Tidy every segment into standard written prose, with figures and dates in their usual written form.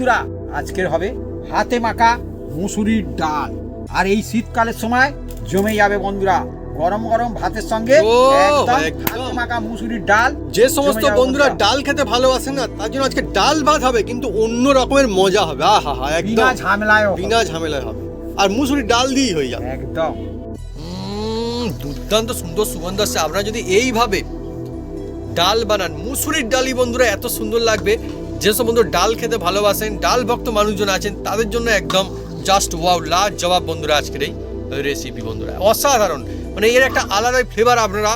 বন্ধুরা, আজকের হবে হাতে মাখা মুসুরির ডাল। আর এই শীতকালের সময় জমে যাবে বন্ধুরা গরম গরম ভাতের সঙ্গে একদম হাতে মাখা মুসুরির ডাল। যে সমস্ত বন্ধুরা ডাল খেতে ভালোবাসেন না তার জন্য আজকে ডাল ভাত হবে, কিন্তু অন্য রকমের মজা হবে। আহা হা, একদম বিনা ঝামেলায় হবে, আর মুসুরির ডাল দিয়েই হয়ে যাবে একদম। দুর্দান্ত সুন্দর সুগন্ধ আসছে। আপনারা যদি এইভাবে ডাল বানান, মুসুরির ডালই বন্ধুরা এত সুন্দর লাগবে। যেসব বন্ধুরা ডাল খেতে ভালোবাসেন, ডাল ভক্ত মানুষজন আছেন, তাদের জন্য একদম জাস্ট ওয়াও, লাজবাব বন্ধুরা আজকের এই রেসিপি বন্ধুরা অসাধারণ। মানে এর একটা আলাদা ফ্লেভার আপনারা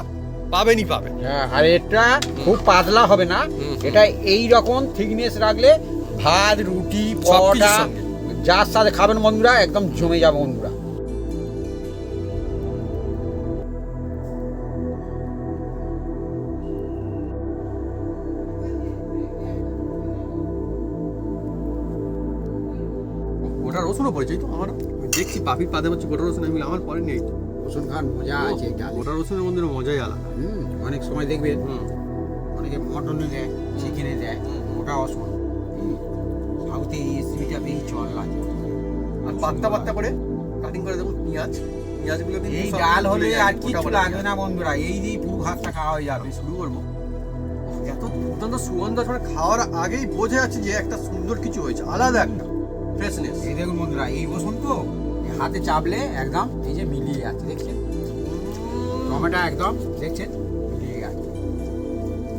পাবেনই পাবেন। হ্যাঁ, আর এটা খুব পাতলা হবে না, এটা এই রকম থিকনেস রাখলে ভাত, রুটি, পরোটা যার সাথে খাবেন বন্ধুরা একদম জমে যাবে বন্ধুরা। গোটা রসুনও পড়েছে তো, আমার দেখছি পাপির পাতে হচ্ছে গোটা রসুন, আমি আমার পরে নেই তো। রসুন খান মজা আছে এটা, গোটা রসুনের মধ্যে মজাই আলাদা। অনেক সময় দেখবেন অনেকে মটনে দেয়, চিকেনে দেয়, ওটা অসুন সাউথে এই রেসিপিটা বেশি চল লাগে। আর পাত্তা পাত্তা করে কাটিং করে দেখুন পেঁয়াজগুলো কিন্তু এই ডাল হলে আর কিছু লাগবে না বন্ধুরা, এই দিয়ে পুরো ভাতটা খাওয়া হয়ে যাবে। শুরু করবো। এত দুর্দান্ত সুগন্ধ আসলে খাওয়ার আগেই বোঝা যাচ্ছে যে একটা সুন্দর কিছু হয়েছে, আলাদা একটা ফ্রেশনেস। এই দেখুন বন্ধুরা, এই রসুন তো হাতে চাপলে একদম এই যে মিলিয়ে যাচ্ছে, দেখছেন টমেটো একদম দেখছেন মিলিয়ে যাচ্ছে,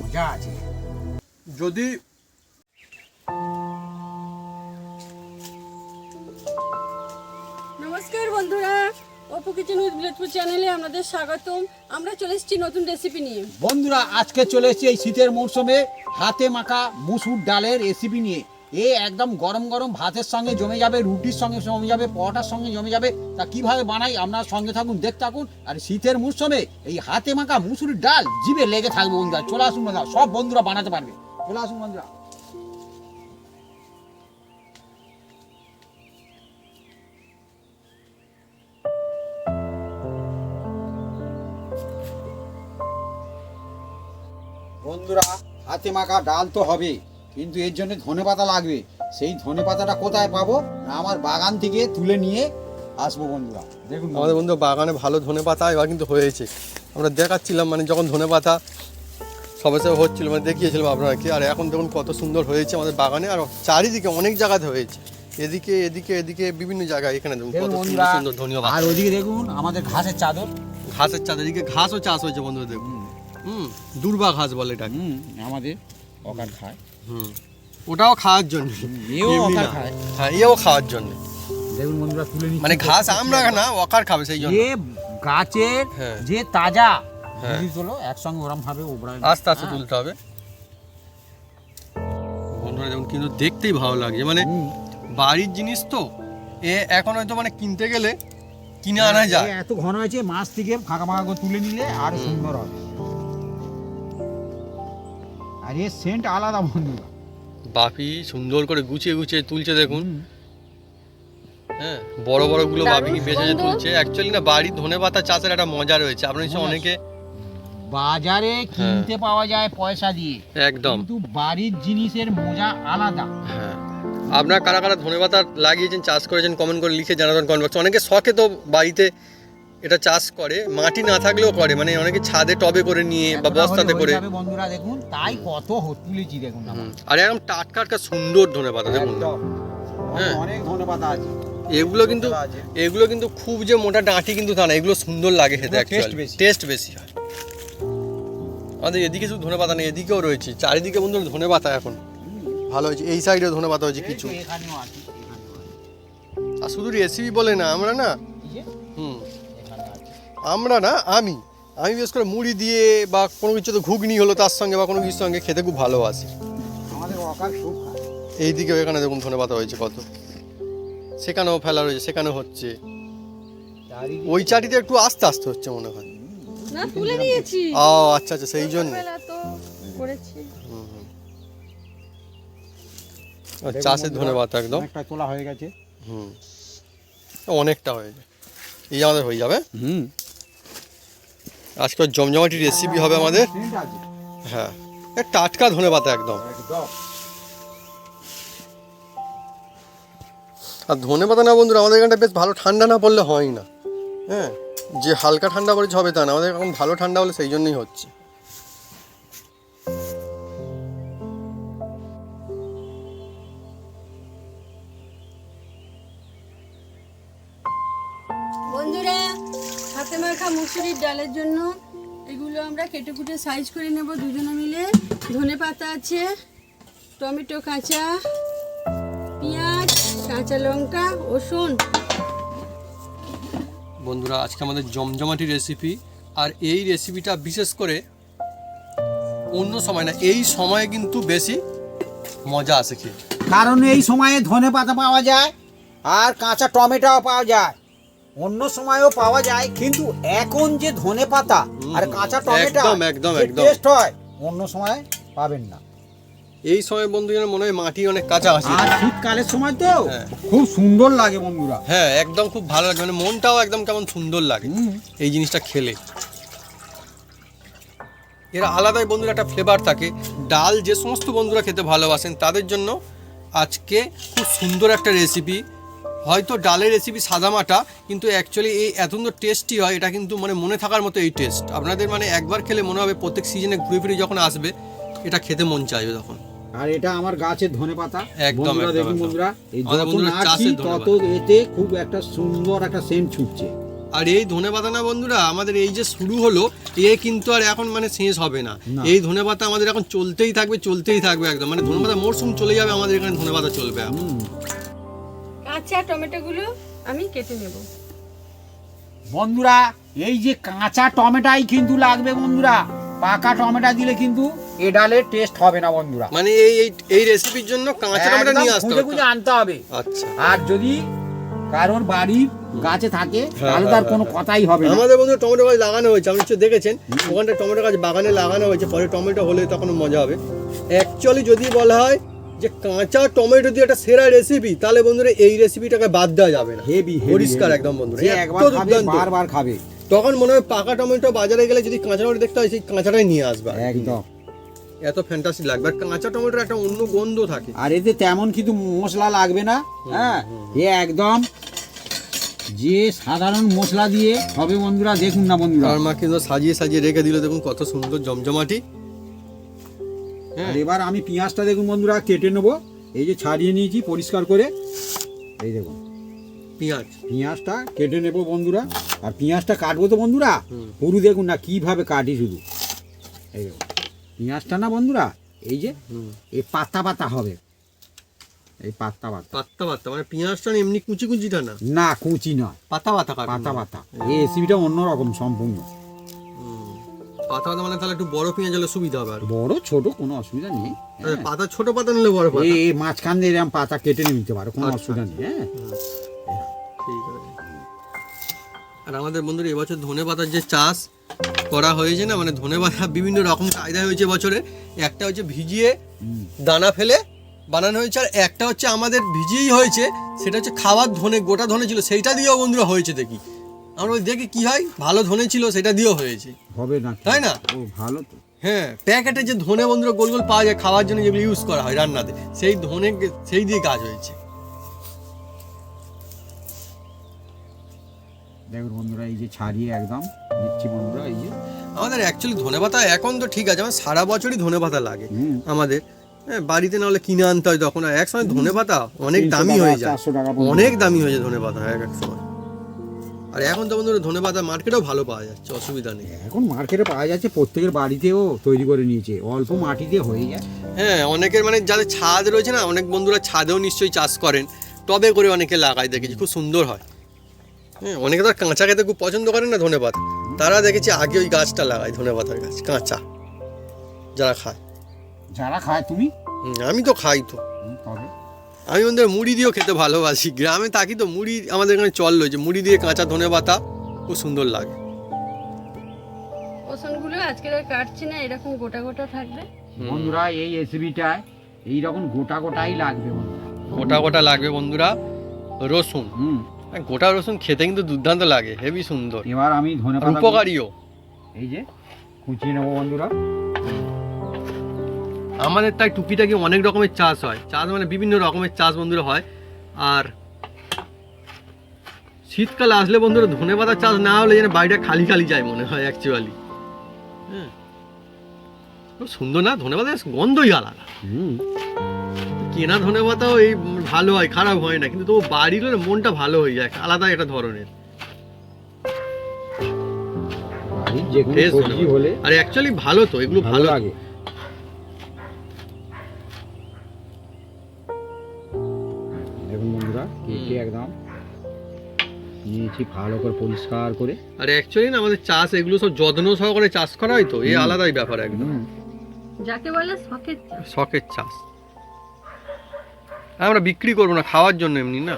মজা আছে। যদি নমস্কার বন্ধুরা, অপু কিচেন উইথ বিলেটপুর চ্যানেলে আপনাদের স্বাগতম। আমরা চলে এসেছি নতুন রেসিপি নিয়ে। বন্ধুরা, আজকে চলে এসেছি এই শীতের মৌসুমে হাতে মাখা মুসুর ডালের রেসিপি নিয়ে। এ একদম গরম গরম ভাতের সঙ্গে জমে যাবে, রুটির সঙ্গে জমে যাবে, পরোটার সঙ্গে জমে যাবে। তা কিভাবে বানাই আপনার সঙ্গে থাকুন, দেখতে থাকুন। আর শীতের মৌসুমে এই হাতে মাখা মুসুরির ডাল জিভে লেগে থাকবে বন্ধুরা। চলে আসুন বন্ধুরা, সব বন্ধুরা বানাতে পারবে, চলে আসুন বন্ধুরা। বন্ধুরা, হাতে মাখা ডাল তো হবে, কিন্তু এর জন্য ধনেপাতা লাগবে। সেই ধনেপাতাটা কোথায় পাবো? না, আমার বাগান থেকে তুলে নিয়ে আসবো বন্ধুরা। দেখুন আমাদের বন্ধু বাগানে ভালো ধনেপাতা এবার কিন্তু হয়েছে। আমরা দেখাচ্ছিলাম, মানে যখন ধনেপাতা সবে সবে হচ্ছিল, মানে দেখিয়েছিলাম আপনাকে। আর এখন দেখুন কত সুন্দর হয়েছে আমাদের বাগানে, আর চারিদিকে অনেক জায়গাতে হয়েছে, এদিকে এদিকে এদিকে বিভিন্ন জায়গায়। এখানে দেখুন কত সুন্দর সুন্দর ধনিয়া। আর ওদিকে দেখুন আমাদের ঘাসের চাদর, এদিকে ঘাসও চাষ হয়েছে বন্ধুরা, দেখুন দুর্বা ঘাস বলে এটা। আমাদের অকার খায়, ওটাও খাওয়ার জন্য, এও অকার খায়। হ্যাঁ, এও খাওয়ার জন্য। দেখুন বন্ধুরা, তুলে নিচ্ছি, মানে ঘাস আমরা না, অকার খাবে সেই জন্য। যে গাছের যে তাজা তোলো একসঙ্গে ওরম ভাবে আস্তে আস্তে তুলতে হবে বন্ধুরা। যেমন কিন্তু দেখতেই ভালো লাগছে, মানে বাড়ির জিনিস তো এ এখন হয়তো মানে কিনতে গেলে কিনে আনা যায়। এত ঘন হয়েছে, মাছ থেকে ফাঁকা ফাঁকা করে তুলে নিলে আরো সুন্দর হবে। আর এর সেন্ট আলাদা বন্ধুরা। বাপি সুন্দর করে গুছিয়ে গুছিয়ে তুলছে দেখুন। হ্যাঁ, বড় বড় গুলো বাপি বেঁচে তুলছে। অ্যাকচুয়ালি না, বাড়ির ধনেপাতা চাষের একটা মজা রয়েছে। আপনার অনেকে বাজারে কিনতে পাওয়া যায় পয়সা দিয়ে একদম, কিন্তু বাড়ির জিনিসের মজা আলাদা। হ্যাঁ, আপনারা কারা কারা ধনেপাতা লাগিয়েছেন, চাষ করেছেন, কমেন্ট করে লিখে জানাবেন কমেন্ট বক্সে। অনেকে শখে তো বাড়িতে এটা চাষ করে, মাটি না থাকলেও করে, মানে অনেকে ছাদে টবে করে নিয়ে বা বস্তাতে করে। বন্ধুরা দেখুন, তাই কত তুলেছি দেখুন। আর একদম টাটকা সুন্দর ধনেপাতা দেখুন। হ্যাঁ, অনেক ধনেপাতা আছে। এগুলো কিন্তু খুব যে মোটা ডাঁটি কিন্তু তা না, এগুলো সুন্দর লাগে খেতে, টেস্ট বেশি হয়। আমাদের এদিকে শুধু ধনেপাতা নেই, এদিকেও রয়েছে, চারিদিকে বন্ধু ধনেপাতা এখন ভালো হয়েছে। এই সাইডে ধনেপাতা হয়েছে কিছু। আর শুধু রেসিপি বলে না, আমরা না আমি বিশেষ করে মুড়ি দিয়ে বা কোনো কিছু তো ঘুগনি হলো তার সঙ্গে বা কোনো কিছুর সঙ্গে খেতে খুব ভালোবাসি। এইদিকে এখানে দেখুন ধনেপাতা হয়েছে কত, সেখানেও ফেলা রয়েছে, সেখানে হচ্ছে। ওই চাটিতে একটু আস্তে আস্তে হচ্ছে মনে হয়। না, তুলে নিয়েছি। ও আচ্ছা আচ্ছা, সেই জন্য করেছি। চাষের ধনেপাতা একদম একটা তোলা হয়ে গেছে। অনেকটা হয়েছে, এই আমাদের হয়ে যাবে। আজকে জমজমাটি রেসিপি হবে আমাদের। হ্যাঁ, টাটকা ধনেপাতা একদম। আর ধনে পাতা না বন্ধুরা, আমাদের এখানটা বেশ ভালো ঠান্ডা না পড়লে হয় না। হ্যাঁ, যে হালকা ঠান্ডা পড়েছে হবে তা না, আমাদের এখন ভালো ঠান্ডা হলে সেই জন্যই হচ্ছে। বন্ধুরা, হাতে মাখা মুসুরির ডালের জন্য এগুলো আমরা কেটে কুটে সাইজ করে নেব দুজনে মিলে। ধনে পাতা আছে, টমেটো কাঁচা, পেঁয়াজ, কাঁচা লঙ্কা, রসুন। বন্ধুরা, আজকে আমাদের জমজমাটি রেসিপি। আর এই রেসিপিটা বিশেষ করে অন্য সময় না, এই সময়ে কিন্তু বেশি মজা আসে খেয়ে। কারণ এই সময়ে ধনে পাতা পাওয়া যায় আর কাঁচা টমেটোও পাওয়া যায়, অন্য সময়ও পাওয়া যায়, কিন্তু এখন যে ধনে পাতা আর কাঁচা টমেটো একদম একদম একদম টেস্ট হয় অন্য সময় পাবেন না। এই সময় বন্ধু যেন মনে হয় মাটি অনেক কাঁচা আসে। আর শীতকালের সময় তো হ্যাঁ। খুব সুন্দর লাগে বন্ধুরা। হ্যাঁ, একদম খুব ভালো লাগে, মানে মনটাও একদম কেমন সুন্দর লাগে এই জিনিসটা খেলে। এর আলাদাই বন্ধুরা একটা ফ্লেভার থাকে। ডাল যে সমস্ত বন্ধুরা খেতে ভালোবাসেন তাদের জন্য আজকে খুব সুন্দর একটা রেসিপি। হয়তো ডালের রেসিপি সাদামাটা, কিন্তু অ্যাকচুয়ালি এই এত সুন্দর টেস্টি হয়, এটা কিন্তু মানে মনে থাকার মতো এই টেস্ট। আপনাদের মানে একবার খেলে মনে হবে প্রত্যেক সিজনে ঘুরে ফিরে যখন আসবে এটা খেতে মন চাইবে তখন। আর এটা আমার গাছের ধনে পাতা একদম, বন্ধুরা, একদম, দেখুন একদম। বন্ধুরা, এই আমাদের যত বন্ধুরা নাড়ছি চাষের ধনে তত এতে খুব একটা সুন্দর একটা সেন্ট ছুটছে। আর এই ধনেপাতা না বন্ধুরা, আমাদের এই যে শুরু হলো এ কিন্তু আর এখন মানে শেষ হবে না। না। এই ধনেপাতা আমাদের এখন চলতেই থাকবে, চলতেই থাকবে একদম, মানে ধনেপাতা মরশুম চলে যাবে আমাদের এখানে ধনেপাতা চলবে এখন। কাঁচা টমেটোগুলো আমি কেটে নেব। বন্ধুরা, এই যে কাঁচা টমেটোই কিন্তু লাগবে বন্ধুরা, পাকা টমেটো দিলে কিন্তু এ ডালের টেস্ট হবে না বন্ধুরা। মানে এই এই এই রেসিপির জন্য কাঁচা টমেটো নিয়ে আসতে খুঁজে হবে। খুঁজে আনতে হবে। আচ্ছা, আর যদি কারোর বাড়ির গাছে থাকে তাহলে তার কোনো কথাই হবে না। আমাদের বন্ধু টমেটো গাছ লাগানো হয়েছে, আপনি নিশ্চয়ই দেখেছেন, ওখানটা টমেটো গাছ বাগানে লাগানো হয়েছে, পরে টমেটো হলে তখন মজা হবে। অ্যাকচুয়ালি যদি বলা হয় যে কাঁচা টমেটো দিয়ে একটা সেরা রেসিপি, তাহলে বন্ধুরা এই রেসিপিটাকে বাদ দেওয়া যাবে না। হেভি পরিষ্কার একদম বন্ধুরা, যে এত একবার খাবে দুর্দান্ত। বারবার খাবে। তখন মনে হয় পাকা টমেটো বাজারে গেলে যদি কাঁচা টমেটো দেখতে হয় সেই কাঁচাটাই নিয়ে আসবে, একদম। এত ফ্যান্টাসি লাগবে। আর কাঁচা টমেটোর একটা অন্য গন্ধ থাকে। আর এতে তেমন কিন্তু মশলা লাগবে না। হ্যাঁ, এ একদম যে সাধারণ মশলা দিয়ে হবে বন্ধুরা। দেখুন না বন্ধুরা, আর মা কিন্তু সাজিয়ে সাজিয়ে রেখে দিল, দেখুন কত সুন্দর জমজমাটি। আর এবার আমি পেঁয়াজটা দেখুন বন্ধুরা কেটে নেবো। এই যে ছাড়িয়ে নিয়েছি পরিষ্কার করে, এই দেখুন পেঁয়াজটা কেটে নেবো বন্ধুরা। আর পেঁয়াজটা কাটবো তো বন্ধুরা, পুরো দেখুন না কিভাবে কাটি শুধু। এই দেখুন পেঁয়াজটা না বন্ধুরা, এই যে এই পাতা পাতা হবে, এই পাতা পাতা। পাত্তা পাত্তা মানে পেঁয়াজটা এমনি কুচি কুচিটা না, না কুচি নয়, পাতা পাতা কাটা। পাতা পাতা। এই রেসিপিটা অন্যরকম সম্পূর্ণ। পাতা পাতা মানে তাহলে একটু বড় পেঁয়াজ হলে সুবিধা হবে। আর বড় ছোট কোনো অসুবিধা নেই। পাতা ছোট পাতা নিলে বড় পাতা। এই মাঝখান দিয়ে এরকম পাতা কেটে নিতে পারো, কোনো অসুবিধা নেই। হ্যাঁ, ঠিক আছে। আর আমাদের বন্ধুরা এবছর ধনে পাতার যে চাষ করা হয়েছে না, মানে ধনে পাতা বিভিন্ন রকম কায়দা হয়েছে বছরে। একটা হচ্ছে ভিজিয়ে দানা ফেলে বানানো হয়েছে, আর একটা হচ্ছে আমাদের ভিজিয়েই হয়েছে, সেটা হচ্ছে খাওয়ার ধনে, গোটা ধনে ছিল সেইটা দিয়েও বন্ধুরা হয়েছে। দেখি আমরা ওই দেখি কি হয়, ভালো ধনে ছিল সেটা দিয়েও হয়েছে, হবে না তাই না? ও ভালো তো। হ্যাঁ, প্যাকেটে যে ধনে বন্ধুরা গোল গোল পাওয়া যায় খাওয়ার জন্য, যেগুলো ইউজ করা হয় রান্নাতে, সেই ধনে সেই দিয়ে কাজ হয়েছে। দেখুন বন্ধুরা, এই যে ছাড়িয়ে একদম দিচ্ছি বন্ধুরা। এই যে আমাদের অ্যাকচুয়ালি ধনেপাতা এখন তো ঠিক আছে, আমার সারা বছরই ধনেপাতা লাগে আমাদের। হ্যাঁ, বাড়িতে না হলে কিনে আনতে হয় তখন। আর এক সময় ধনেপাতা অনেক দামি হয়ে যায়, 400 টাকা পর্যন্ত। অনেক দামি হয়ে যায় ধনেপাতা এক এক সময়। আর এখন তো বন্ধুরা ধনেপাতা মার্কেটেও ভালো পাওয়া যাচ্ছে, অসুবিধা নেই। এখন মার্কেটে পাওয়া যাচ্ছে, প্রত্যেকের বাড়িতেও তৈরি করে নিয়েছে, অল্প মাটিতে হয়ে যায়। হ্যাঁ, অনেকের মানে যাদের ছাদ রয়েছে না, অনেক বন্ধুরা ছাদেও নিশ্চয়ই চাষ করেন, টবে করে অনেকে লাগায়, দেখেছি খুব সুন্দর হয়। হ্যাঁ, অনেকে তো কাঁচা খেতে খুব পছন্দ করেন না ধনেপাতা, তারা দেখেছি আগে ওই গাছটা লাগায়, ধনেপাতার গাছ কাঁচা, যারা খায়। যারা খায় তুমি? আমি তো খাই তো। তবে আমি বন্ধুরা মুড়ি দিয়েও খেতে ভালোবাসি। গ্রামে থাকি তো, মুড়ি আমাদের এখানে চল রয়েছে, মুড়ি দিয়ে কাঁচা ধনেপাতা খুব সুন্দর লাগে। রসুনগুলো আজকে আর কাটছি না, এরকম গোটা গোটা থাকবে বন্ধুরা। এই রেসিপিটায় এইরকম গোটা গোটাই লাগবে বন্ধুরা, গোটা গোটা লাগবে বন্ধুরা রসুন। গোটা রসুন খেতে কিন্তু দুর্দান্ত লাগে, হেভি সুন্দর, এবার আমি ধনেপাতা উপকারীও। এই যে কুচিয়ে নেবো বন্ধুরা। আমাদের তাই টুকিটাকি অনেক রকমের চাষ হয়, চাষ মানে বিভিন্ন রকমের চাষ বন্ধুরা হয়। আর শীতকাল আসলে বন্ধুরা ধনেপাতা চাষ না হলে যেন বাড়িটা খালি খালি যায় মনে হয় অ্যাকচুয়ালি। হ্যাঁ, খুব সুন্দর না ধনেপাতা, গন্ধই আলাদা। কেনা ধনেপাতাও এই ভালো হয়, খারাপ হয় না, কিন্তু তবু বাড়ির হলে মনটা ভালো হয়ে যায়, আলাদা একটা ধরনের। বাড়ির যে কোনো Fresh সবজি ধনেপাতা। হলে আর অ্যাকচুয়ালি ভালো তো, এগুলো ভালো লাগে। দেখুন বন্ধুরা কেটে একদম নিয়েছি ভালো করে পরিষ্কার করে। আর অ্যাকচুয়ালি না আমাদের চাষ এগুলো সব যত্ন সহকারে চাষ করা হয় তো, এই আলাদাই ব্যাপার একদম, যাকে বলে শখের চাষ। শখের চাষ। আমরা বিক্রি করবো না, খাওয়ার জন্য এমনি না।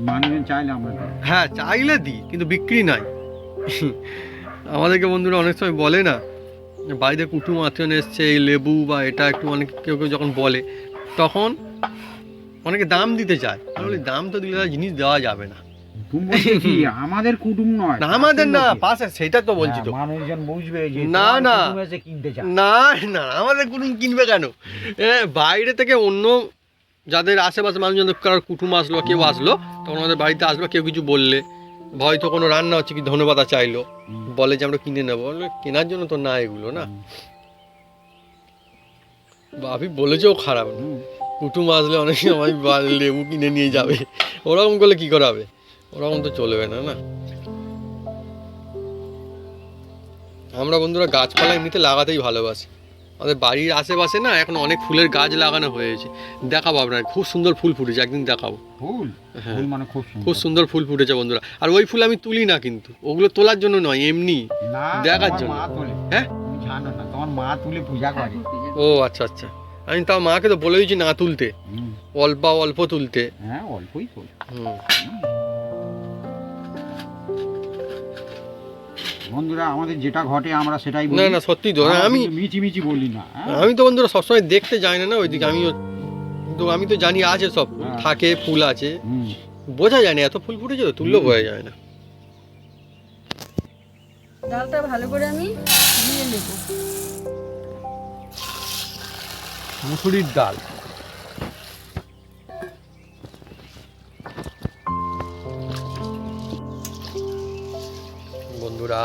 মানুষজন চাইলে আমরা দিই। হ্যাঁ চাইলে দিই, কিন্তু বিক্রি নাই। আমাদেরকে বন্ধুরা অনেক সময় বলে না, বাড়িতে কুটুম আত্মীয় এসছে, এই লেবু বা এটা একটু অনেক কেউ কেউ যখন বলে, তখন অনেকে দাম দিতে চায়। আমি বলি দাম তো দিলে তার জিনিস দেওয়া যাবে না। কুটুম বলতে কি আমাদের কুটুম নয়, না আমাদের না, পাশে, সেটা তো বলছি তো। মানুষজন বুঝবে যে না, তোমার না। কুটুম এসে কিনতে চায়। না না, আমাদের কুটুম কিনবে কেন? বাইরে থেকে অন্য যাদের আশেপাশে মানুষজন কারোর কুটুম আসলো, কেউ আসলো, তখন আমাদের বাড়িতে আসলো, কেউ কিছু বললে, হয়তো কোনো রান্না হচ্ছে, কি ধনেপাতা চাইলো, বলে যে আমরা কিনে নেবো, বললো কেনার জন্য তো না এগুলো না। ভাবি বলেছেও খারাপ না, কুটুম আসলে অনেক সময় লেবু কিনে নিয়ে যাবে, ওরকম করলে কি করা হবে? ওরকম তো চলবে না, না। আমরা বন্ধুরা গাছপালা এমনিতে লাগাতেই ভালোবাসি। আমাদের বাড়ির আশেপাশে না এখন অনেক ফুলের গাছ লাগানো হয়েছে, দেখাবো আপনার, খুব সুন্দর ফুল ফুটেছে, একদিন দেখাবো। ফুল হ্যাঁ। ফুল মানে খুব খুব সুন্দর ফুল ফুটেছে বন্ধুরা। আর ওই ফুল আমি তুলি না, কিন্তু ওগুলো তোলার জন্য নয়, এমনি না, দেখার তোমার জন্য। মা তোলে। হ্যাঁ? তুমি জানো না, তোমার মা তুলে পূজা করে। ও আচ্ছা আচ্ছা, আমি তাও মাকে তো বলে দিয়েছি না তুলতে, অল্প অল্প তুলতে। হ্যাঁ অল্পই তোলে। হুম। বন্ধুরা আমাদের যেটা ঘটে আমরা সেটাই বলি। না না সত্যি তো, আমরা আমি কিন্তু মিচি মিচি বলি না, হ্যাঁ? আমি তো বন্ধুরা সবসময় দেখতে যাই না ওইদিকে, কিন্তু আমি তো জানি আছে সব ফুল হ্যাঁ। থাকে, ফুল আছে, হুম। বোঝা যায় না এত ফুল ফুটেছে তো, তুললেও বোঝা যায় না। ডালটা ভালো করে আমি দিয়ে নেব। মুসুরির ডাল, বন্ধুরা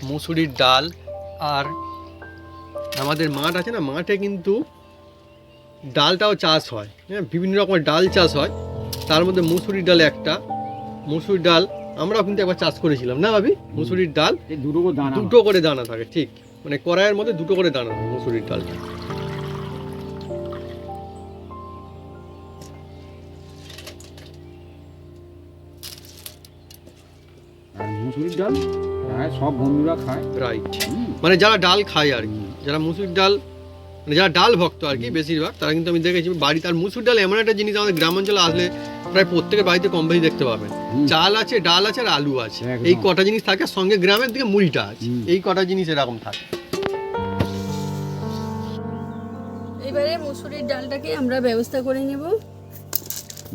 মুসুরির ডাল। আর আমাদের মাঠ আছে না, মাঠে কিন্তু ডালটাও চাষ হয়, হ্যাঁ বিভিন্ন রকমের ডাল চাষ হয়, তার মধ্যে মুসুরির ডাল একটা। মুসুরির ডাল আমরাও কিন্তু একবার চাষ করেছিলাম না ভাবি? মুসুরির ডাল এই দুটো করে দানা। দুটো করে দানা থাকে, ঠিক মানে কড়াইয়ের মধ্যে দুটো করে দানা থাকে মুসুরির ডালটা। আর মুসুরির ডাল প্রায় সব বন্ধুরা খায়। রাইট, হুম। মানে যারা ডাল খায় আর কি, যারা মুসুরির ডাল, মানে যারা ডাল ভক্ত আর কি বেশিরভাগ, তারা কিন্তু আমি দেখেছি বাড়িতে। আর মুসুর ডাল এমন একটা জিনিস, আমাদের গ্রাম অঞ্চলে আসলে প্রায় প্রত্যেকের বাড়িতে কম বেশি দেখতে পাবেন। হুম। চাল আছে, ডাল আছে, আর আলু আছে, একদম। এই কটা জিনিস থাকে, আর সঙ্গে গ্রামের দিকে মুড়িটা আছে, হুম। এই কটা জিনিস এরকম থাকে। এবারে মুসুরির ডালটাকে আমরা ব্যবস্থা করে নেব।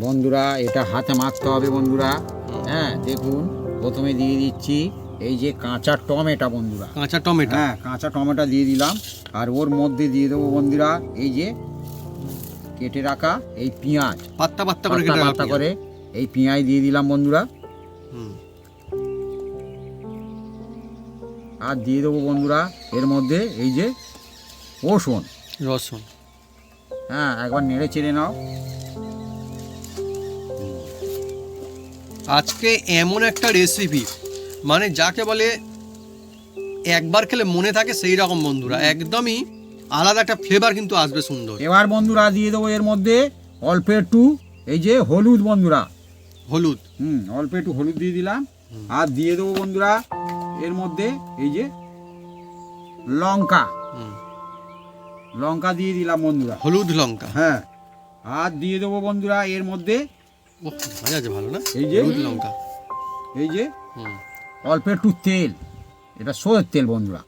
বন্ধুরা এটা হাতে মাখতে হবে বন্ধুরা। হ্যাঁ দেখুন প্রথমে দিয়ে দিচ্ছি এই যে কাঁচা টমেটো বন্ধুরা। কাঁচা টমেটো, হ্যাঁ কাঁচা টমেটো দিয়ে দিলাম। আর ওর মধ্যে দিয়ে দেবো বন্ধুরা এই যে কেটে রাখা এই পেঁয়াজ, পাত্তা পাত্তা করে পাতা কেটে পাতা করে এই পেঁয়াজ দিয়ে দিলাম বন্ধুরা। হুম। আর দিয়ে দেবো বন্ধুরা এর মধ্যে এই যে রসুন। রসুন, হ্যাঁ একবার নেড়ে চেড়ে নাও। আজকে এমন একটা রেসিপি, মানে যাকে বলে একবার খেলে মনে থাকে সেই রকম বন্ধুরা, একদমই আলাদা একটা ফ্লেভার কিন্তু আসবে সুন্দর। এবার বন্ধুরা দিয়ে দেবো এর মধ্যে অল্প একটু এই যে হলুদ বন্ধুরা। হলুদ, অল্প একটু হলুদ দিয়ে দিলাম। হুম। আর দিয়ে দেবো বন্ধুরা এর মধ্যে এই যে লঙ্কা, হুম, লঙ্কা দিয়ে দিলাম বন্ধুরা। হলুদ লঙ্কা, হ্যাঁ আর দিয়ে দেবো বন্ধুরা এর মধ্যে ও মজা আছে ভালো না, এই যে হলুদ লঙ্কা, এই যে হুম, অল্প একটু তেল, এটা সয়ের তেল বন্ধুরা।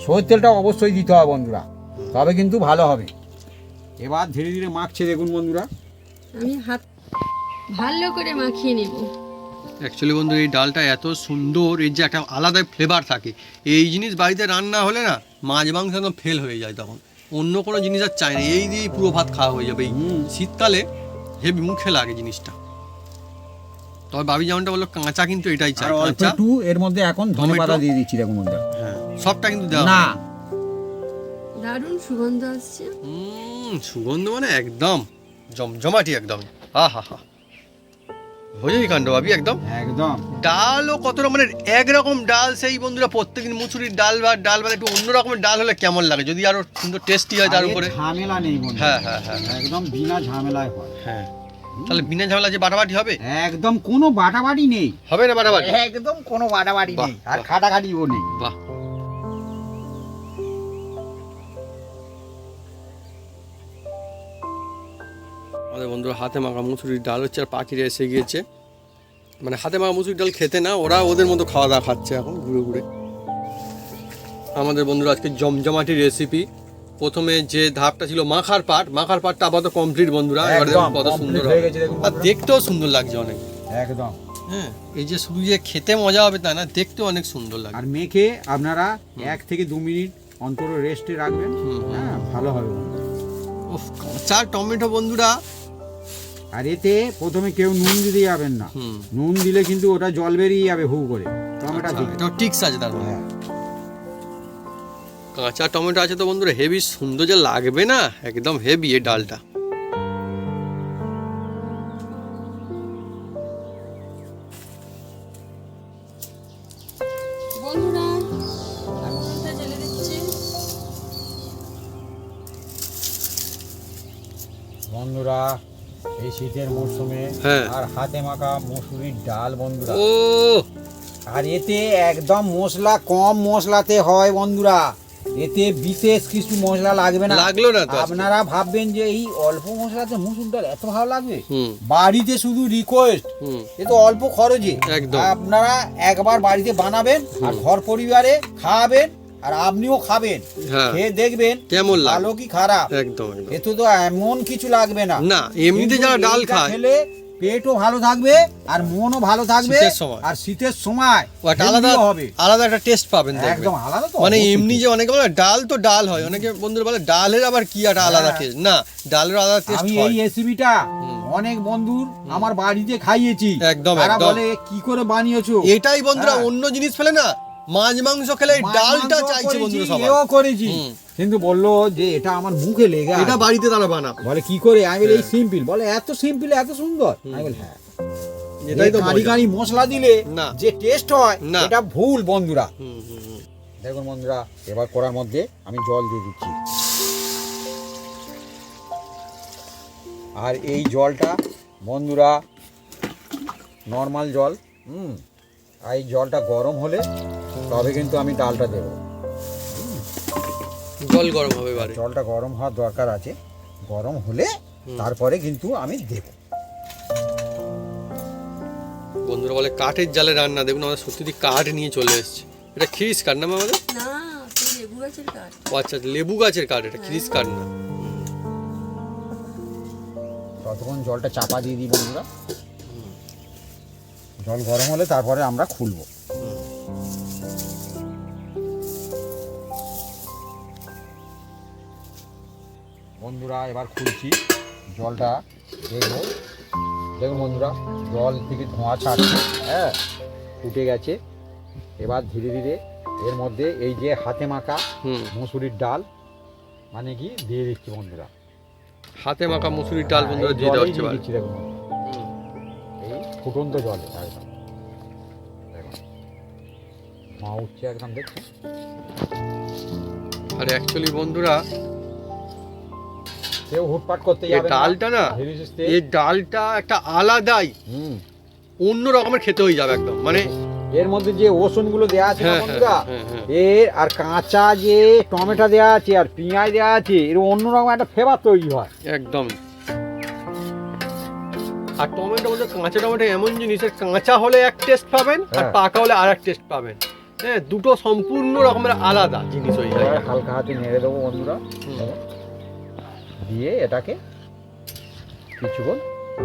সয়ের তেলটা অবশ্যই দিতে হবে বন্ধুরা, তবে কিন্তু ভালো হবে। এবার ধীরে ধীরে মাখছে দেখুন বন্ধুরা। আমি হাত ভালো করে মাখিয়ে নেব। অ্যাকচুয়ালি বন্ধু এই ডালটা এত সুন্দর, এর যে একটা আলাদা ফ্লেভার থাকে, এই জিনিস বাড়িতে রান্না হলে না মাছ মাংস একদম ফেল হয়ে যায়, তখন অন্য কোনো জিনিস আর চাই না, এই দিয়েই পুরো ভাত খাওয়া হয়ে যাবে। এই হুম। শীতকালে হেভি মুখে লাগে জিনিসটা। তবে ভাবি যেমনটা বললো কাঁচা কিন্তু এটাই চাই, আর অল্প কাঁচা। একটু এর মধ্যে এখন ধনে পাতা টমেটো। দিয়ে দিচ্ছি, দেখুন বন্ধুরা। হ্যাঁ, সবটা কিন্তু দেওয়া না, হবে। দারুণ সুগন্ধ আসছে। সুগন্ধ মানে একদম জমজমাটি একদম। হা হয়ে কাণ্ড ভাবি একদম। একদম ডালও কত রকমের, একরকম ডাল সেই বন্ধুরা প্রত্যেকদিন মুসুরির ডাল বা ডাল মানে একটু অন্য রকমের ডাল হলে কেমন লাগে, যদি আরো সুন্দর টেস্টি হয় তার আর এর উপরে। ঝামেলা নেই বন্ধুরা। হ্যাঁ হ্যাঁ হ্যাঁ একদম বিনা ঝামেলায় হয়। হ্যাঁ, তাহলে বিনা ঝামেলা যে বাটাবাটি হবে, একদম কোনো বাটাবাটি নেই, হবে না বাটাবাটি? একদম কোনো বাটাবাটি বাহ, নেই, আর বাহ। খাটাখাটিও নেই। বাহ, আমাদের বন্ধুরা হাতে মাখা মুসুরির ডাল হচ্ছে, আর পাখিরা এসে গিয়েছে। মানে হাতে মাখা মুসুরির ডাল খেতে না, ওরা ওদের মতো খাওয়া দাওয়া খাচ্ছে এখন ঘুরে ঘুরে। আমাদের বন্ধুরা আজকে জমজমাটি রেসিপি। প্রথমে যে ধাপটা ছিল মাখার পাটটা আপাতত কমপ্লিট বন্ধুরা। এবারে একদম দেখুন কত সুন্দর complete হয়ে হবে, গেছে, দেখুন আর বন্ধুরা। দেখতেও সুন্দর লাগছে অনেক। একদম। হ্যাঁ, এই যে শুধু যে খেতে মজা হবে তা না, দেখতেও অনেক সুন্দর লাগে। আর মেখে আপনারা 1 থেকে 2 মিনিট অন্তর রেস্টে রাখবেন। হ্যাঁ, ভালো হবে বন্ধুরা। উফ, কাঁচা টমেটো বন্ধুরা। আর এতে প্রথমে কেউ নুন দিতে যাবেন না, হুম, নুন দিলে কিন্তু ওটা জল বেরিয়ে যাবে হু করে টমেটো আচ্ছা, থেকে। এটাও টিক্স আছে তার মানে। হ্যাঁ, কাঁচা টমেটো আছে তো বন্ধুরা, হেভি সুন্দর যে লাগবে না, একদম হেভি এই ডালটা। বন্ধুরা আগুনটা জ্বেলে দিচ্ছি। বন্ধুরা এই শীতের মরশুমে হ্যাঁ। আর হাতে মাখা মসুরির ডাল বন্ধুরা, ও আর এতে একদম মশলা কম মশলাতে হয় বন্ধুরা, এতে বিশেষ কিছু মশলা লাগবে না। লাগলো না তো আজকে। আপনারা ভাববেন যে এই অল্প মশলাতে মুসুর ডাল এত ভালো লাগবে, হুম বাড়িতে শুধু রিকোয়েস্ট, হুম, এ তো অল্প খরচে একদম। আপনারা একবার বাড়িতে বানাবেন আর ঘর পরিবারে খাওয়াবেন, আর আপনিও খাবেন, হ্যাঁ, খেয়ে দেখবেন কেমন লাগে। ভালো কি খারাপ। একদম একদম। এতে তো এমন কিছু লাগবে না, না, এমনিতে কিন্তু যারা ডাল এইটা খায় খেলে পেটও ভালো থাকবে আর মনও ভালো থাকবে। শীতের সময়। আর শীতের সময় ও একটা আলাদা হেলদিও হবে, আলাদা একটা টেস্ট পাবেন দেখবেন। একদম আলাদা তো মানে অবশ্যই। এমনি যে অনেকে বলে ডাল তো ডাল হয়, অনেকে বন্ধুরা বলে ডালের আবার কি একটা আলাদা হ্যাঁ। টেস্ট, না ডালের আলাদা টেস্ট আমি হয়। এই রেসিপিটা অনেক বন্ধুর আমার বাড়িতে খাইয়েছি, একদম, তারা একদম। বলে কি করে বানিয়েছো। এটাই বন্ধুরা, হ্যাঁ। অন্য জিনিস ফেলে না, মাছ মাংস খেলে এই মাছ ডালটা মাংস চাইছে করেছি, বন্ধুরা সবাই। এও করেছি, হুম। কিন্তু বললো যে এটা আমার মুখে লেগে এটা আছে। বাড়িতে তারা বানাবে। বলে কি করে, আমি বলি এই হ্যাঁ। সিম্পল, বলে এত সিম্পল এত সুন্দর। আমি বলি হ্যাঁ, এটাই তো কারি মজা। কারি মশলা দিলে না। যে টেস্ট হয় না। এটা ভুল বন্ধুরা। হুম, হুম, হুম। দেখুন বন্ধুরা, এবার করার মধ্যে আমি জল দিয়ে দিচ্ছি, আর এই জলটা বন্ধুরা নর্মাল জল। আর এই জলটা গরম হলে তবে কিন্তু আমি ডালটা দেব। জল গরম হবে এবারে। জলটা গরম হওয়ার দরকার আছে, গরম হলে তারপরে কিন্তু আমি দেব। বন্ধুরা বলে কাঠের জালে রান্না, দেখুন আমাদের সত্যি কাঠ নিয়ে চলে এসেছে। এটা খিরিস কাঠ না আমাদের? না, তুই লেবু গাছের কাঠ। ও আচ্ছা, লেবু গাছের কাঠ, এটা খিরিস কাঠ না। ততক্ষণ জলটা চাপা দিয়ে দিই বন্ধুরা, জল গরম হলে তারপরে আমরা খুলবো। বন্ধুরা এবার খুলছি জলটা, দেখবো। দেখুন বন্ধুরা, জল থেকে ধোঁয়া ছাড়ছে, হ্যাঁ ফুটে গেছে। এবার ধীরে ধীরে এর মধ্যে এই যে হাতে মাখা হুম, মসুরির ডাল মানে কি দিয়ে দিচ্ছি বন্ধুরা। হাতে মাখা মুসুরির ডাল হ্যাঁ, বন্ধুরা এই দিয়ে দেওয়া জলেই হচ্ছে দিয়ে এবারে। দিচ্ছি, দেখুন হুম। এই ফুটন্ত জলে একদম দেখুন ধোঁয়া উঠছে একদম, দেখছেন। আর অ্যাকচুয়ালি বন্ধুরা কেউ হুটপাট করতে এই যাবে না, ডালটা না, ধীরে সুস্থে। এই ডালটা একটা আলাদাই হুম, অন্য রকমের খেতে হয়ে যাবে একদম। মানে এর মধ্যে যে ওষুধগুলো দেওয়া আছে না হ্যাঁ, বন্ধুরা, হ্যাঁ, হ্যাঁ, এর আর কাঁচা যে টমেটো দেওয়া আছে আর পেঁয়াজ দেওয়া আছে, এর অন্যরকম একটা ফ্লেভার তৈরি হয়। একদম। আর টমেটো বলতে কাঁচা টমেটো এমন জিনিস, এর কাঁচা হলে এক টেস্ট পাবেন আর হ্যাঁ। পাকা হলে আর এক টেস্ট পাবেন। হ্যাঁ, দুটো সম্পূর্ণ রকমের আলাদা জিনিস হয়ে যায়। এবার হালকা হাতে নেড়ে দেবো বন্ধুরা, হুম। দিয়ে এটাকে কিছুক্ষণ।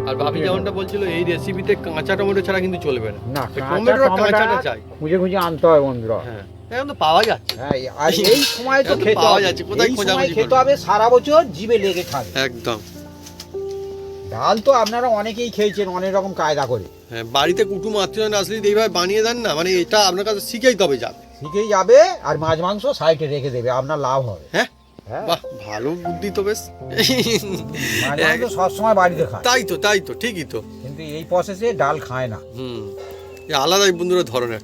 আর বাপি যেমনটা বলছিল, এই রেসিপিতে কাঁচা টমেটো ছাড়া কিন্তু চলবে না। না, এই কাঁচা টমেটোর কাঁচাটা টমেটো চাই। খুঁজে খুঁজে আনতে হয় বন্ধুরা। হ্যাঁ, এখন তো পাওয়া যাচ্ছে। হ্যাঁ, আর এই সময় তো এখন তো খেতে পাওয়া হবে, যাচ্ছে, কোথায় এই সময় খোঁজাখুঁজি খেতে করবে? হবে, সারা বছর জিভে লেগে থাকে। একদম। ডাল তো আপনারা অনেকেই খেয়েছেন অনেক রকম কায়দা করে, হ্যাঁ, বাড়িতে কুটুম আত্মীয়জন আসলে যদি এইভাবে বানিয়ে দেন না, মানে এটা আপনার কাছে শিখেই তবে যাবে। শিখেই যাবে, আর মাছ মাংস সাইডে রেখে দেবে, আপনার লাভ হবে। হ্যাঁ, হ্যাঁ, বাহ, ভালো বুদ্ধি তো বেশ। মাছ মাংস সবসময় বাড়িতে খায়, তাই তো ঠিকই তো। কিন্তু এই প্রসেসে ডাল খায় না। এ আলাদাই বন্ধুরা ধরনের।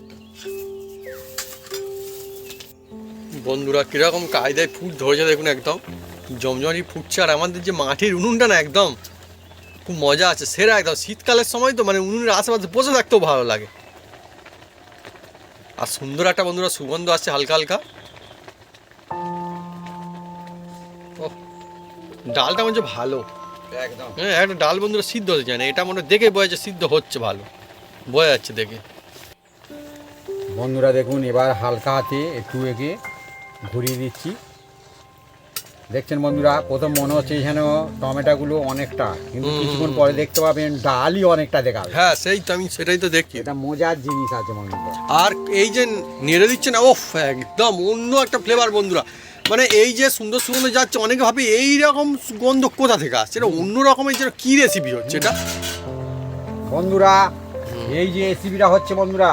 বন্ধুরা কিরকম কায়দায় ফুট ধরেছে দেখুন, একদম জমজমাটি ফুটছে। আর আমাদের যে মাটির উনুনটা না, একদম খুব মজা আছে, সেরা একদম। শীতকালের সময় তো মানে উনুনের আশেপাশে বসে থাকতেও ভালো লাগে। আর সুন্দর একটা বন্ধুরা সুগন্ধ আসছে হালকা হালকা। ওহ, ডালটা মনে হচ্ছে ভালো একদম। হ্যাঁ, একটা ডাল বন্ধুরা সিদ্ধ হতে যায় না, এটা মনে হয় দেখে বোঝা যাচ্ছে সিদ্ধ হচ্ছে, ভালো বোঝা যাচ্ছে দেখে। বন্ধুরা দেখুন, এবার হালকা হাতে একটু একে ঘুরিয়ে দিচ্ছি। দেখছেন বন্ধুরা, প্রথম মনে হচ্ছে যেন টমেটোগুলো অনেকটা, কিন্তু কিছুক্ষণ পরে দেখতে পাবেন ডালই অনেকটা দেখাবে। হ্যাঁ, সেই তো, আমি সেটাই তো দেখি। এটা মজার জিনিস আছে বন্ধুরা। আর এই যে নেড়ে দিচ্ছে না, ওফ, একদম অন্য একটা ফ্লেভার বন্ধুরা। মানে এই যে সুন্দর সুগন্ধ যাচ্ছে, অনেকে ভাবে এইরকম গন্ধ কোথা থেকে আসছে, এটা অন্য রকমের, যেন কি রেসিপি হচ্ছে এটা বন্ধুরা। এই যে রেসিপিটা হচ্ছে বন্ধুরা,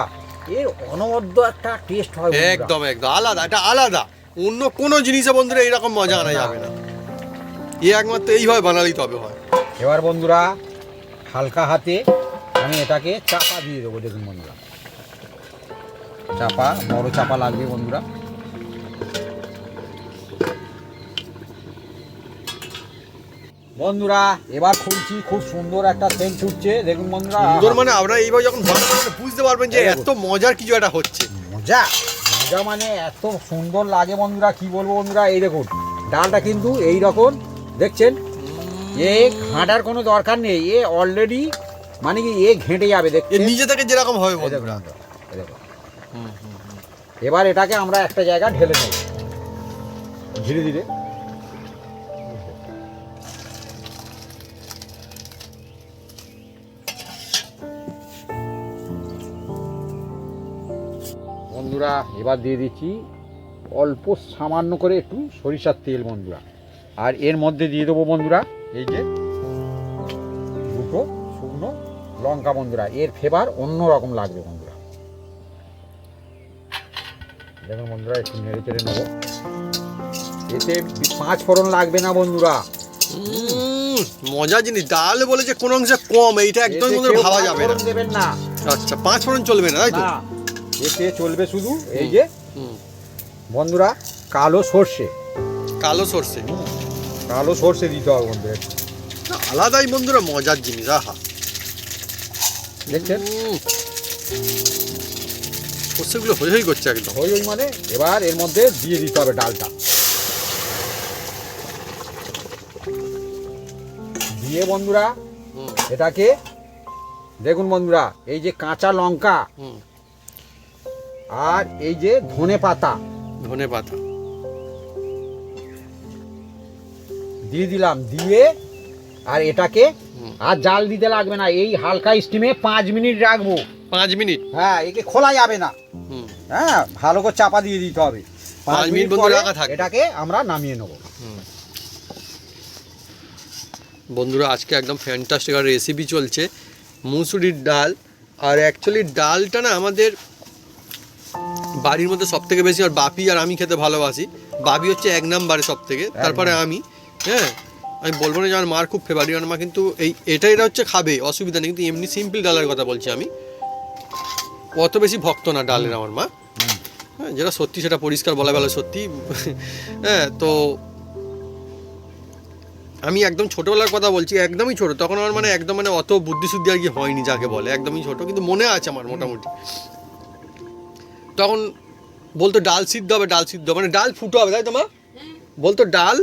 এর অনবদ্য একটা টেস্ট হয় বন্ধুরা। একদম আলাদা, এটা আলাদা, অন্য কোনো জিনিসে বন্ধুরা এইরকম মজা আনা যাবে না। একমাত্র এইভাবে বানালেই তবে হয়। এবার বন্ধুরা হালকা হাতে আমি এটাকে চাপা দিয়ে দেবো। দেখুন বন্ধুরা, চাপা, বড় চাপা লাগবে বন্ধুরা। বন্ধুরা এবার খুলছি, খুব সুন্দর একটা সেন্ট ছুটছে দেখুন বন্ধুরা। সুন্দর মানে আপনারা এইভাবে যখন বুঝতে পারবেন যে এত মজার কিছু একটা হচ্ছে। মজা মজা মানে এত সুন্দর লাগে বন্ধুরা, কি বলবো বন্ধুরা। এই দেখুন ডালটা কিন্তু এই রকম দেখছেন, এ ঘাঁটার কোনো দরকার নেই, এ অলরেডি মানে কি এ ঘেঁটে যাবে দেখছেন, নিজে থেকে যেরকম হবে এই দেখুন, বন্ধুরা। এই দেখুন। এবার এটাকে আমরা একটা জায়গায় ঢেলে নেব ধীরে ধীরে। বন্ধুরা এবার দিয়ে দিচ্ছি অল্প সামান্য করে একটু সরিষার তেল বন্ধুরা। আর এর মধ্যে দিয়ে দেবো বন্ধুরা এই যে দুটো শুকনো লঙ্কা বন্ধুরা, এর ফ্লেভার অন্য রকম লাগবে বন্ধুরা। দেখুন বন্ধুরা, একটু নেড়ে চেড়ে নেবো। এতে 5 ফোড়ন লাগবে না বন্ধুরা। মজা জিনিস, ডাল বলে যে কোনো অংশে কম, এইটা একদম এতে বন্ধুরা কেউ ভাবা 5 যাবে না। ফোড়ন দেবেন না। আচ্ছা, 5 ফোড়ন চলবে না, তাই তো? না, এতে চলবে শুধু এই যে বন্ধুরা কালো সর্ষে। কালো সর্ষে, কালো সর্ষে দিতে হবে বন্ধুরা। আলাদাই বন্ধুরা মজার জিনিস। আহা, দেখছেন সর্ষেগুলো হই হই করছে একদম। ওই ওই মানে এবার এর মধ্যে দিয়ে দিতে হবে ডালটা। দিয়ে বন্ধুরা এটাকে দেখুন বন্ধুরা, এই যে কাঁচা লঙ্কা আর এই যে ধনে পাতা দিয়ে দিলাম, দিয়ে আর এটাকে আর জাল দিতে লাগবে না, এই হালকা স্টিমে 5 মিনিট রাখবো। 5 মিনিট? হ্যাঁ, একে খোলা যাবে না। হ্যাঁ, ভালো করে চাপা দিয়ে দিতে হবে। 5 মিনিট বন্ধুরা রাখা থাকবে। এটাকে আমরা নামিয়ে নেব। বন্ধুরা আজকে একদম ফ্যান্টাস্টিক আর রেসিপি চলছে মুসুরির ডাল। আর অ্যাকচুয়ালি ডালটা না আমাদের বাড়ির মধ্যে সব থেকে বেশি আর বাপি আর আমি খেতে ভালোবাসি। বাপি হচ্ছে 1 নম্বরে সব থেকে, তারপরে আমি। হ্যাঁ, আমি বলবো না যে আমার মার খুব ফেভারিট, আমার মা কিন্তু এটা হচ্ছে খাবে, অসুবিধা নেই, কিন্তু এমনি সিম্পল ডালের কথা বলছি আমি। অত বেশি ভক্ত না ডালের আমার মা। হ্যাঁ, যেটা সত্যি সেটা পরিষ্কার বলা গেল সত্যি। হ্যাঁ, তো আমি একদম ছোটোবেলার কথা বলছি, একদমই ছোটো তখন আমার, মানে একদম মানে অত বুদ্ধিশুদ্ধি আর কি হয়নি যাকে বলে, একদমই ছোটো, কিন্তু মনে আছে আমার মোটামুটি। তখন বলতো ডাল সিদ্ধ হবে, মানে ডাল ফুটো হবে, তাই তো মা? বলতো ডাল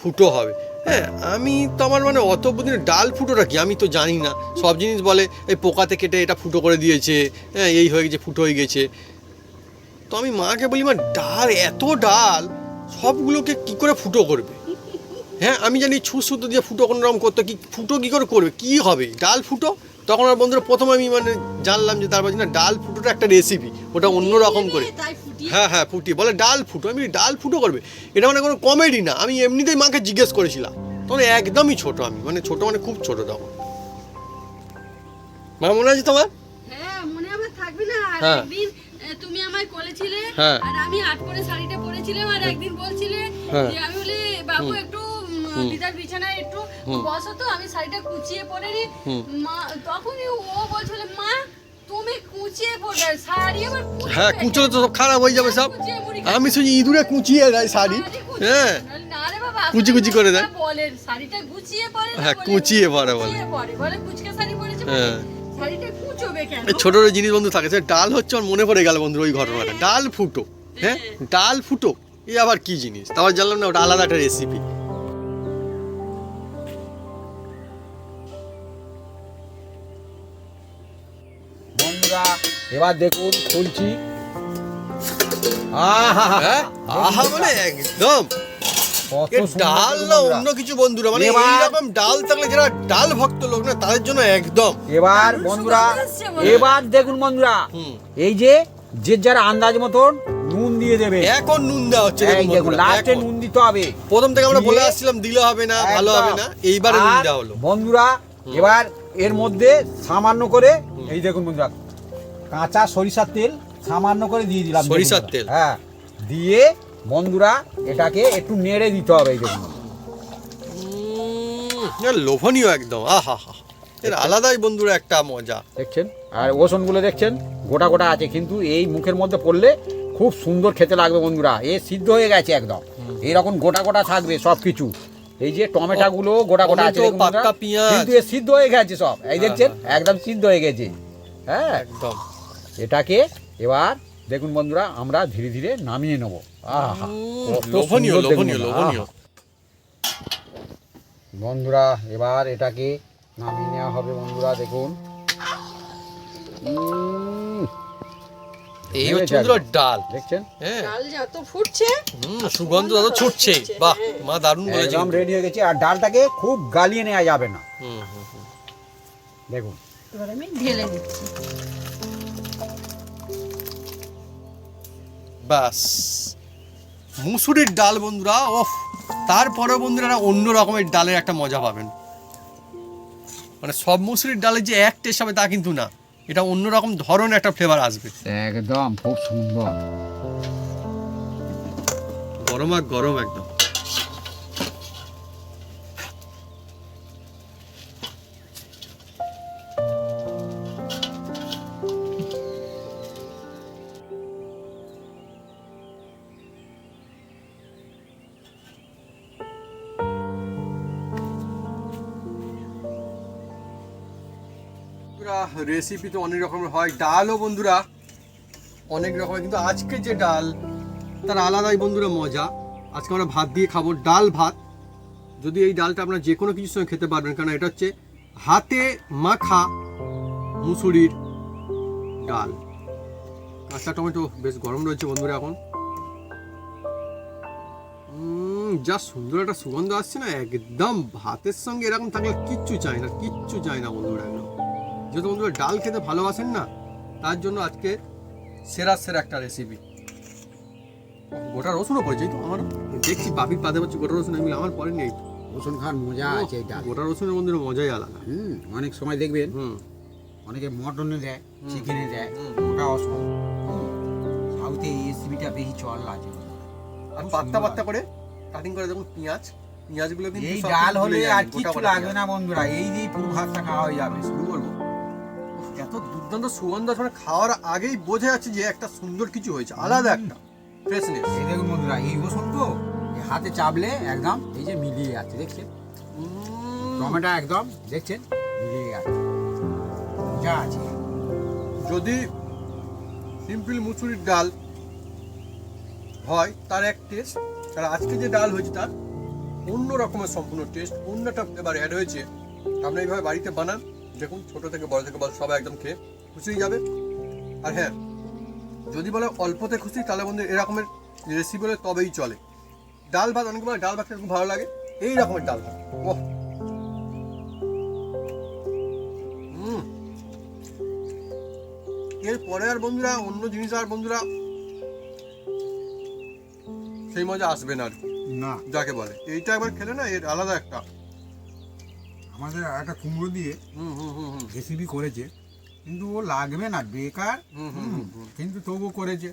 ফুটো হবে। হ্যাঁ, আমি তো আমার মানে অত বুদ্ধি, ডাল ফুটোটা কি আমি তো জানি না। সব জিনিস বলে এই পোকাতে কেটে এটা ফুটো করে দিয়েছে, হ্যাঁ এই হয়ে গেছে, ফুটো হয়ে গেছে। তো আমি মাকে বলি, মা ডাল, এত ডাল সবগুলোকে কি করে ফুটো করবে? হ্যাঁ, আমি জানি সুতো দিয়ে ফুটো কোনো রকম করতে, কি ফুটো কী করে করবে, কী হবে ডাল ফুটো? তখন আর বন্ধুরা প্রথম আমি মানে জানলাম যে তারপর না ডাল ফুটোটা একটা রেসিপি, ওটা অন্য রকম করে। হ্যাঁ, ফুটিয়ে বলে ডাল ফুটো। আমি ডাল ফুটো করবে, এটা মানে কোনো কমেডি না। আমি এমনিতেই মাকে জিজ্ঞেস করেছিলাম, তখন একদমই ছোট আমি, মানে ছোট মানে খুব ছোট তখন। মা মনে আছে তোমার? হ্যাঁ মনে আবার থাকবে না। আর হ্যাঁ। একদিন তুমি আমায় কোলেছিলে হ্যাঁ। আর আমি আট করে শাড়িটা পরেছিলাম আর একদিন বলছিলে হ্যাঁ। যে আমি বলি বাবু একটু দিদার বিছানায় একটু বসো তো, আমি শাড়িটা কুচিয়ে পরে নি। মা তখনই ও বলছিল মা তুমি কুচিয়ে পড়বে শাড়ি আবার হ্যাঁ, কুচলে তো সব খারাপ হয়ে যাবে সব। কুচিয়ে মুড়ি আমি শুনি ইঁদুরে কুচিয়ে দেয় শাড়ি। হ্যাঁ, না রে বাবা কুচি কুচি করে দেয়। বলে শাড়িটা গুছিয়ে পরে না, হ্যাঁ, বলে কুচিয়ে পরে বলে। কুচিয়ে পরে বলে কুচকে শাড়ি পরেছে হ্যাঁ। শাড়িটা কুচোবে কেন? এই ছোট ছোট জিনিস বন্ধু থাকে, সে ডাল হচ্ছে আমার মনে পড়ে গেল বন্ধু ওই ঘটনাটা। ডাল ফুটো, হ্যাঁ ডাল ফুটো, এই আবার কি জিনিস তারপর জানলাম না ওটা আলাদা একটা রেসিপি। বন্ধুরা এবার দেখুন খুলছি। আহা হ্যাঁ, আহা মানে একদম কত এ সুন্দর ডাল দেখুন না বন্ধুরা। অন্য কিছু বন্ধুরা, মানে এবার- এইরকম ডাল থাকলে যারা ডাল ভক্ত লোক না তাদের জন্য একদম। এবার দারুণ বন্ধুরা সুগন্ধ এসছে বন্ধুরা। এবার দেখুন বন্ধুরা হুম। এই যে যে যার আন্দাজ মতন নুন দিয়ে দেবে। এখন নুন দেওয়া হচ্ছে এই দেখুন বন্ধুরা, লাস্টে এখন। নুন দিতে হবে। প্রথম থেকে আমরা বলে দিয়ে- আসছিলাম দিলে হবে না, ভালো একদম। হবে না, এইবারে নুন আর দেওয়া হলো। বন্ধুরা এবার এর মধ্যে সামান্য করে এই দেখুন বন্ধুরা কাঁচা সরিষার তেল সামান্য করে দিয়ে দিলাম। দেখুন সরিষার বন্ধুরা। তেল? হ্যাঁ, দিয়ে বন্ধুরা এটাকে একটু নেড়ে দিতে হবে। এই দেখুন লোভনীয় একদম, আহা হা, এর আলাদাই বন্ধুরা একটা মজা। দেখছেন, আর ওসনগুলো দেখছেন গোটা গোটা আছে, কিন্তু এই মুখের মধ্যে পড়লে খুব সুন্দর খেতে লাগবে বন্ধুরা। এ সিদ্ধ হয়ে গেছে একদম, এইরকম গোটা গোটা থাকবে সব কিছু। এই যে টমেটোগুলো গোটা গোটা আছে টমেটো, দেখুন বন্ধুরা, পাতা পেঁয়াজ। কিন্তু এ সিদ্ধ হয়ে গেছে সব। এই দেখছেন একদম সিদ্ধ হয়ে গেছে। হ্যাঁ, একদম এটাকে এবার দেখুন বন্ধুরা আমরা ধীরে ধীরে নামিয়ে নেবো। আহা, কত লোভনীয় সুন্দর দেখুন লোভনীয় বন্ধুরা। লোভনীয়। আহা। বন্ধুরা এবার এটাকে নামিয়ে নেওয়া হবে বন্ধুরা। দেখুন এই ভেবেছে হচ্ছে বন্ধুরা একদম। ডাল, দেখছেন হ্যাঁ ডাল যত ফুটছে সুগন্ধ যত ছুটছে, বাহ মা দারুণ বলেছে একদম কিন্তু। রেডি হয়ে গেছে। আর ডালটাকে খুব গালিয়ে নেওয়া যাবে না। হুম, হুম, হুম। দেখুন এবার আমি ঢেলে দিচ্ছি। বাস মুসুরির ডাল বন্ধুরা, ওফ, তারপরে বন্ধুরা একটা অন্য রকমের ডালের একটা মজা পাবেন। মানে সব মুসুরির ডালের যে এক টেস্ট হবে তা কিন্তু না, এটা অন্যরকম ধরনের একটা ফ্লেভার আসবে। একদম খুব সুন্দর। গরম আর গরম একদম। রেসিপি তো অনেক রকমের হয়, ডালও বন্ধুরা অনেক রকমের, কিন্তু আজকে যে ডাল তার আলাদাই বন্ধুরা মজা। আজকে আমরা ভাত দিয়ে খাবো, ডাল ভাত। যদি এই ডালটা আপনারা যে কোনো কিছুর সঙ্গে খেতে পারবেন, কারণ এটা হচ্ছে হাতে মাখা মুসুরির ডাল। কাঁচা টমেটো বেশ গরম রয়েছে বন্ধুরা এখন। যা সুন্দর একটা সুগন্ধ আসছে না, একদম ভাতের সঙ্গে এরকম থাকলে কিচ্ছু চাই না, কিচ্ছু চাই না বন্ধুরা। একদম যেহেতু বন্ধুরা ডাল খেতে ভালোবাসেন না, তার জন্য আজকে সেরা সেরা একটা রেসিপি। গোটা রসুনও পড়েছে তো আমার, দেখছি বাপির পাতে পাচ্ছি গোটা রসুন, এগুলো আমার পরে নেই। রসুন খাওয়ার মজা আছে এই ডাল। গোটা রসুনের বন্ধুরা মজাই আলাদা। অনেক সময় দেখবেন হুম, অনেকে মটনে দেয়, চিকেনে দেয়, হুম। ওটা অসম। সাউথে এই রেসিপিটা বেশি চল আছে। আর পাত্তা পাত্তা করে কাটিং করে দেখুন পেঁয়াজগুলো কিন্তু এই সব ডাল কিন্তু হলে ভুলে আর যাবেন, গোটা কিচ্ছু গোটা লাগবে পেঁয়াজ। না বন্ধুরা, এই দিয়ে পুরো ভাতটা খাওয়া হয়ে যাবে। শুরু করবো। উফ, এত দুর্দান্ত সুগন্ধ, মানে খাওয়ার আগেই বোঝা যাচ্ছে যে একটা সুন্দর কিছু হয়েছে, আলাদা একটা ফ্রেশনেস। এই দেখুন বন্ধুরা, এই রসুন তো এই হাতে চাপলে একদম এই যে মিলিয়ে যাচ্ছে। দেখছেন টমেটো একদম দেখছেন মিলিয়ে যাচ্ছে, মজা আছে। যদি সিম্পল মুসুরির ডাল হয় তার এক টেস্ট, আর আজকে যে ডাল হয়েছে তার অন্য রকমের সম্পূর্ণ টেস্ট, অন্য একটা ফ্লেভার অ্যাড হয়েছে। আপনি এইভাবে বাড়িতে বানান, দেখুন ছোট থেকে বড় থেকে বড় সবাই একদম খেয়ে খুশি হয়ে যাবে। আর হ্যাঁ, যদি বলে অল্পতে খুশি, তাহলে বন্ধু এরকমের রেসিপি বলে তবেই চলে। ডাল ভাত, অনেকে বলে ডাল ভাত খেতে খুব ভালো লাগে, এই রকমের ডাল ভাত, ওহ। এরপরে আর বন্ধুরা অন্য জিনিস আর বন্ধুরা সেই মজা আসবে না আর কি, না, যাকে বলে। এইটা একবার খেলে না এর আলাদা একটা। আমাদের একটা কুমড়ো দিয়ে হুম হুম হুম হুম রেসিপি করেছে, কিন্তু ও লাগবে না বেকার, কিন্তু তবু করেছে।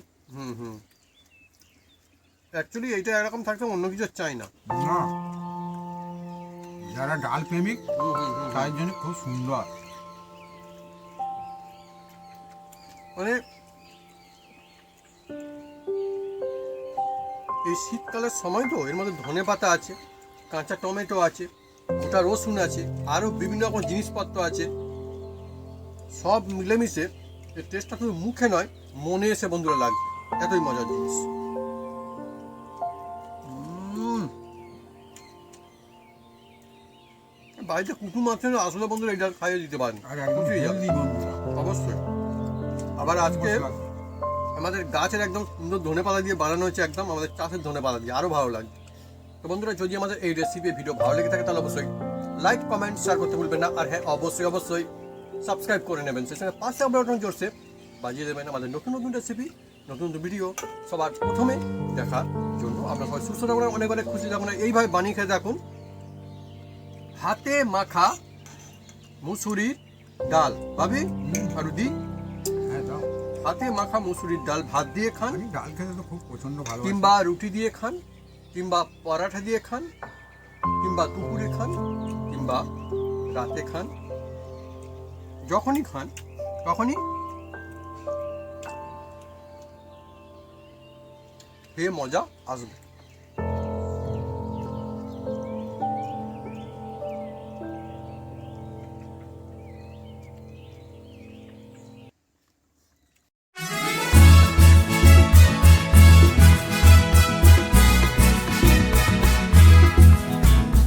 অ্যাকচুয়ালি এইটা এরকম থাকতে অন্য কিছু চাই না। না, যারা ডাল প্রেমিক তার জন্য খুব সুন্দর। মানে এই শীতকালের সময় তো এর মধ্যে ধনে পাতা আছে, কাঁচা টমেটো আছে, গোটা রসুন আছে, আরও বিভিন্ন রকম জিনিসপত্র আছে, সব মিলেমিশে এর টেস্টটা শুধু মুখে নয় মনে এসে বন্ধুরা লাগবে, এতই মজার জিনিস। বাড়িতে কুটুম আছেন আসলে বন্ধুরা এটা খাইয়ে দিতে পারেন, আর একদম খুশি হয়ে যাবে। হেলদি বন্ধুরা। অবশ্যই। আবার আজকে মশলা। আমাদের গাছের একদম সুন্দর ধনে পাতা দিয়ে বানানো হচ্ছে, একদম আমাদের চাষের ধনে পাতা দিয়ে, আরও ভালো লাগবে। তো বন্ধুরা যদি আমাদের এই রেসিপি ভিডিও ভালো লেগে থাকে তাহলে অবশ্যই লাইক কমেন্ট শেয়ার করতে ভুলবেন না। আর হ্যাঁ, অবশ্যই অবশ্যই সাবস্ক্রাইব করে নেবেন, সেই সঙ্গে পাশে বাটন জোরসে বাজিয়ে দেবেন আমাদের নতুন নতুন রেসিপি, নতুন নতুন ভিডিও সবার প্রথমে দেখার জন্য। আপনার সবাই সুস্থ থাকুন, অনেক অনেক খুশি থাকুন, এইভাবে বানিয়ে খেয়ে থাকুন। হাতে মাখা মুসুরির ডাল, ভাবি আর দি, হ্যাঁ দাও। হাতে মাখা মুসুরির ডাল ভাত দিয়ে খান, আমি ডাল খেতে তো খুব প্রচন্ড ভালো। কিংবা রুটি দিয়ে খান, কিংবা পরাঠা দিয়ে খান, কিংবা দুপুরে খান, কিংবা রাতে খান, যখনই খান তখনই খেয়ে মজা আসবে।